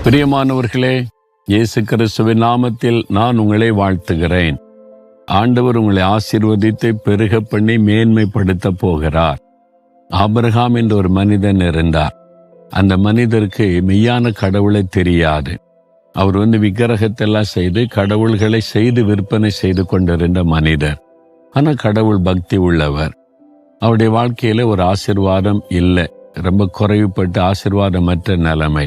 பிரியமானவர்களே, இயேசு கிறிஸ்துவின் நாமத்தில் நான் உங்களை வாழ்த்துகிறேன். ஆண்டவர் உங்களை ஆசீர்வதித்து பெருக பண்ணி மேன்மைப்படுத்த போகிறார். ஆபிரகாம் என்ற ஒரு மனிதன் இருந்தார். அந்த மனிதருக்கு மெய்யான கடவுளை தெரியாது. அவர் விக்கிரகத்தெல்லாம் செய்து கடவுள்களை செய்து விற்பனை செய்து கொண்டிருந்த மனிதர். ஆனால் கடவுள் பக்தி உள்ளவர். அவருடைய வாழ்க்கையில ஒரு ஆசீர்வாதம் இல்லை, ரொம்ப குறைவுபட்டு ஆசீர்வாதமற்ற நிலைமை.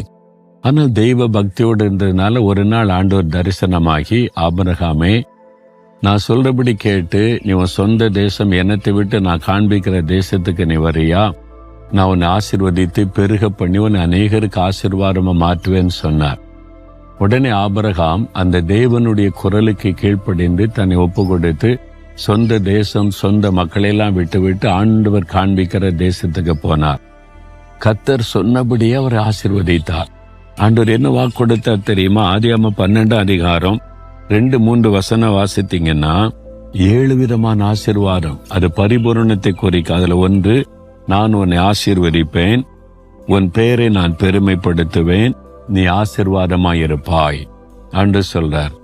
ஆனால் தெய்வ பக்தியோடு இருந்ததுனால ஒரு நாள் ஆண்டவர் தரிசனமாகி, ஆபிரகாமே, நான் சொல்றபடி கேட்டு நீ உன் சொந்த தேசம் என்னத்தை விட்டு நான் காண்பிக்கிற தேசத்துக்கு நீ வரியா? நான் உன்னை ஆசீர்வதித்து பெருக பண்ணி உன்னை அநேகருக்கு ஆசீர்வாதமா மாற்றுவேன்னு சொன்னார். உடனே ஆபிரகாம் அந்த தேவனுடைய குரலுக்கு கீழ்ப்படிந்து தன்னை ஒப்பு கொடுத்து சொந்த தேசம் சொந்த மக்களையெல்லாம் விட்டு ஆண்டவர் காண்பிக்கிற தேசத்துக்கு போனார். கர்த்தர் சொன்னபடியே அவரை ஆசீர்வதித்தார். ஆண்டவர் என்ன வாக்கு கொடுத்தார் தெரியுமா? ஆதியாகமம் 12 அதிகாரம் 2-3 வசனம் வாசித்தீங்கன்னா 7 விதமான ஆசீர்வாதம். அது பரிபூரணத்தை குறிக்க. அதுல ஒன்று, நான் உன்னை ஆசீர்வதிப்பேன், உன் பெயரை நான் பெருமைப்படுத்துவேன், நீ ஆசீர்வாதமாயிருப்பாய். ஆண்டவர் சொல்றார்,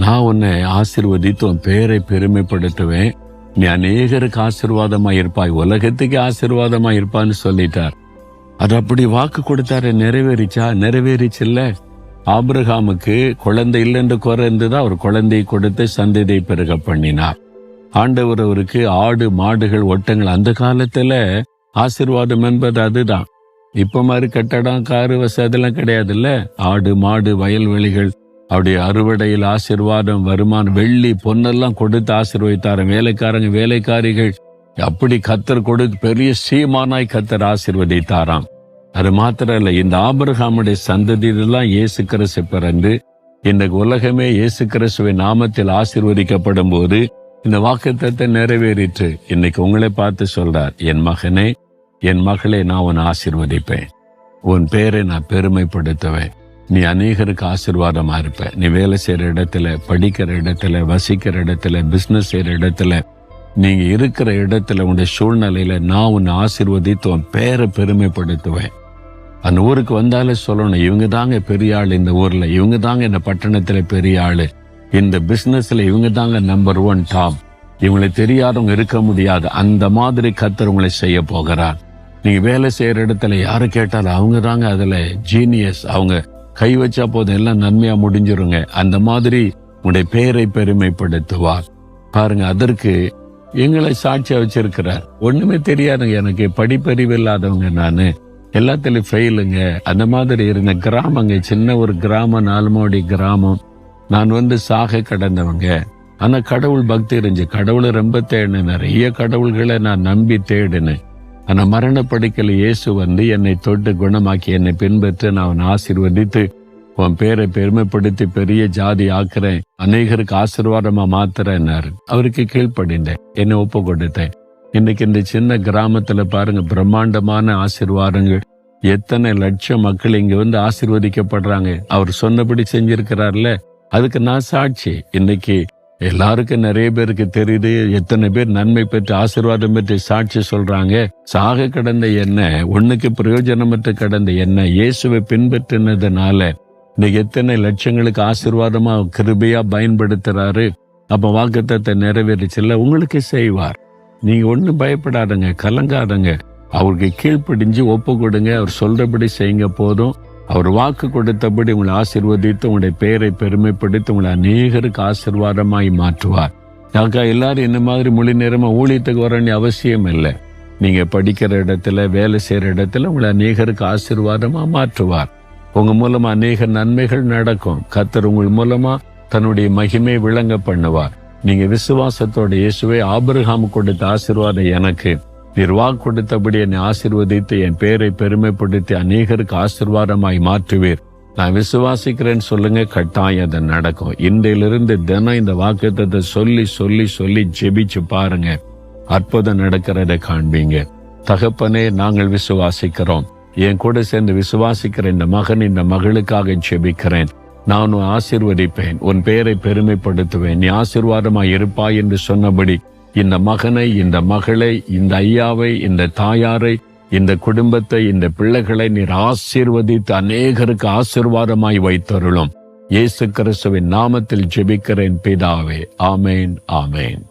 நான் உன்னை ஆசீர்வதித்து உன் பெயரை பெருமைப்படுத்துவேன், நீ அநேகருக்கு ஆசீர்வாதமாயிருப்பாய், உலகத்துக்கு ஆசீர்வாதமாயிருப்பான்னு சொல்லிட்டார். அது அப்படி வாக்கு கொடுத்தாரு. நிறைவேறிச்சுல்ல. ஆபிரகாமுக்கு குழந்தை இல்லைன்ற குறை இருந்துதான் அவர் குழந்தையை கொடுத்து சந்ததியை பெருக பண்ணினார். ஆண்டவர் அவருக்கு ஆடு மாடுகள் ஒட்டங்கள், அந்த காலத்துல ஆசீர்வாதம் என்பது அதுதான். இப்ப மாதிரி கட்டடம் காரு வசதி அதெல்லாம் கிடையாதுல்ல. ஆடு மாடு வயல்வெளிகள், அவருடைய அறுவடையில் ஆசீர்வாதம், வருமானம், வெள்ளி பொன்னெல்லாம் கொடுத்து ஆசீர்வதித்தார். வேலைக்காரங்க வேலைக்காரிகள், அப்படி கத்தர் கொடுத்து பெரிய சீமானாய் கத்தர் ஆசீர்வதித்தாராம். அது மாத்திரம் இல்ல, இந்த ஆபிரகாமுடைய சந்ததியிலாம் இயேசு கிறிஸ்து பிறந்து இன்றைக்கு உலகமே இயேசு கிறிஸ்துவின் நாமத்தில் ஆசீர்வதிக்கப்படும் போது இந்த வாக்குத்தத்தத்தை நிறைவேறிற்று. இன்னைக்கு உங்களை பார்த்து சொல்றார், என் மகனே, என் மகளே, நான் உன்னை ஆசீர்வதிப்பேன், உன் பேரை நான் பெருமைப்படுத்துவேன், நீ அநேகருக்கு ஆசீர்வாதமா இருப்ப. நீ வேலை செய்யற இடத்துல, படிக்கிற இடத்துல, வசிக்கிற இடத்துல, பிசினஸ் செய்யற இடத்துல, நீங்க இருக்கிற இடத்துல, உன்னுடைய சூழ்நிலையில நான் உன்னை ஆசீர்வதித்து உன் பேரை பெருமைப்படுத்துவேன். அந்த ஊருக்கு வந்தாலே சொல்லணும், இவங்க தாங்க பெரிய ஆள் இந்த ஊர்ல, இவங்க தாங்க இந்த பட்டணத்துல பெரிய ஆளு, இந்த பிசினஸ்ல இவங்க தாங்க நம்பர் 1 டாப், இவங்களை தெரியாதவங்க இருக்க முடியாது. அந்த மாதிரி கர்த்தர் உங்களை செய்ய போகிறார். நீங்க வேலை செய்யற இடத்துல யாரு கேட்டாலும் அவங்க தாங்க அதுல ஜீனியஸ், அவங்க கை வச்சா போதும் எல்லாம் நன்மையா முடிஞ்சிருங்க. அந்த மாதிரி உங்களுடைய பேரை பெருமைப்படுத்துவார். பாருங்க, அதற்கு எங்களை சாட்சியா வச்சிருக்கிறார். ஒண்ணுமே தெரியாதுங்க, எனக்கு படிப்பறிவு இல்லாதவங்க, நானு எல்லாத்துலயும் ஃபெயிலுங்க. அந்த மாதிரி இருந்த கிராமங்க, சின்ன ஒரு கிராமம், 4 மாடி கிராமம். நான் சாக கடந்தவங்க. ஆனா கடவுள் பக்தி இருந்துச்சு. கடவுளை ரொம்ப தேடினேன், நிறைய கடவுள்களை நான் நம்பி தேடினேன். ஆனா மரண படுக்கையில இயேசு என்னை தொட்டு குணமாக்கி என்னை பின்பற்ற நான் ஆசீர்வதித்து உன் பேரை பெருமைப்படுத்தி பெரிய ஜாதி ஆக்குறேன், அநேகருக்கு ஆசீர்வாதமா மாத்துறேன்னாரு. அவருக்கு கீழ்ப்படிந்தேன், என்னை ஒப்பு கொடுத்தேன். இன்னைக்கு இந்த சின்ன கிராமத்துல பாருங்க, பிரம்மாண்டமான ஆசீர்வாதங்கள். எத்தனை லட்சம் மக்கள் இங்க ஆசீர்வதிக்கப்படுறாங்க. அவர் சொன்னபடி செஞ்சிருக்கிறார்ல, அதுக்கு நான் சாட்சி. இன்னைக்கு எல்லாருக்கும், நிறைய பேருக்கு தெரியுது, எத்தனை பேர் நன்மை பெற்று ஆசீர்வாதம் பெற்று சாட்சி சொல்றாங்க. சாக கடந்த என்ன, ஒண்ணுக்கு பிரயோஜனமற்ற கடந்த என்ன, இயேசுவை பின்பற்றினதுனால இன்னைக்கு எத்தனை லட்சங்களுக்கு ஆசீர்வாதமா கிருபையா பயன்படுத்துறாரு. அப்ப வாக்குத்தத்தத்தை நிறைவேறிச்சுல்ல, உங்களுக்கு செய்வார். நீங்க ஒண்ணும் பயப்படாதங்க, கலங்காதங்க. அவருக்கு கீழ்ப்படிஞ்சு ஒப்பு கொடுங்க, அவர் சொல்றபடி செய்யுங்க போதும். அவர் வாக்கு கொடுத்தபடி உங்களை ஆசீர்வதித்து உங்களுடைய பெயரை பெருமைப்படுத்தி உங்களை அநேகருக்கு ஆசீர்வாதமாய் மாற்றுவார். யாக்கா எல்லாரும் என்ன மாதிரி மொழி நேரமா ஊழியத்துக்கு வரணும் அவசியம் இல்லை. நீங்க படிக்கிற இடத்துல, வேலை செய்யற இடத்துல உங்களை அநேகருக்கு ஆசீர்வாதமா மாற்றுவார். உங்க மூலமா அநேக நன்மைகள் நடக்கும். கர்த்தர் உங்கள் மூலமா தன்னுடைய மகிமை விளங்க பண்ணுவார். நீங்க விசுவாசத்தோட இயேசுவை ஆபிரகாம் கொடுத்த ஆசீர்வாதம் எனக்கு, நீர் வாக்கு கொடுத்தபடி என்னை ஆசீர்வதித்து என் பேரை பெருமைப்படுத்தி அநேகருக்கு ஆசீர்வாதமாய் மாற்றுவீர், நான் விசுவாசிக்கிறேன்னு சொல்லுங்க. கட்டாயம் அதை நடக்கும். இன்றையிலிருந்து தினம் இந்த வாக்குத்தத்தை சொல்லி சொல்லி சொல்லி ஜெபிச்சு பாருங்க, அற்புதம் நடக்கிறத காண்பீங்க. தகப்பனே, நாங்கள் விசுவாசிக்கிறோம். என் கூட சேர்ந்து விசுவாசிக்கிற இந்த மகன், இந்த மகளுக்காக ஜெபிக்கிறேன். நான் ஆசீர்வதிப்பேன், உன் பெயரை பெருமைப்படுத்துவேன், நீ ஆசீர்வாதமாய் இருப்பாய் என்று சொன்னபடி இந்த மகனை, இந்த மகளை, இந்த ஐயாவை, இந்த தாயாரை, இந்த குடும்பத்தை, இந்த பிள்ளைகளை நீர் ஆசீர்வதித்து அநேகருக்கு ஆசீர்வாதமாய் வைத்தருளும். இயேசு கிறிஸ்துவின் நாமத்தில் ஜெபிக்கிறேன் பிதாவே. ஆமேன், ஆமேன்.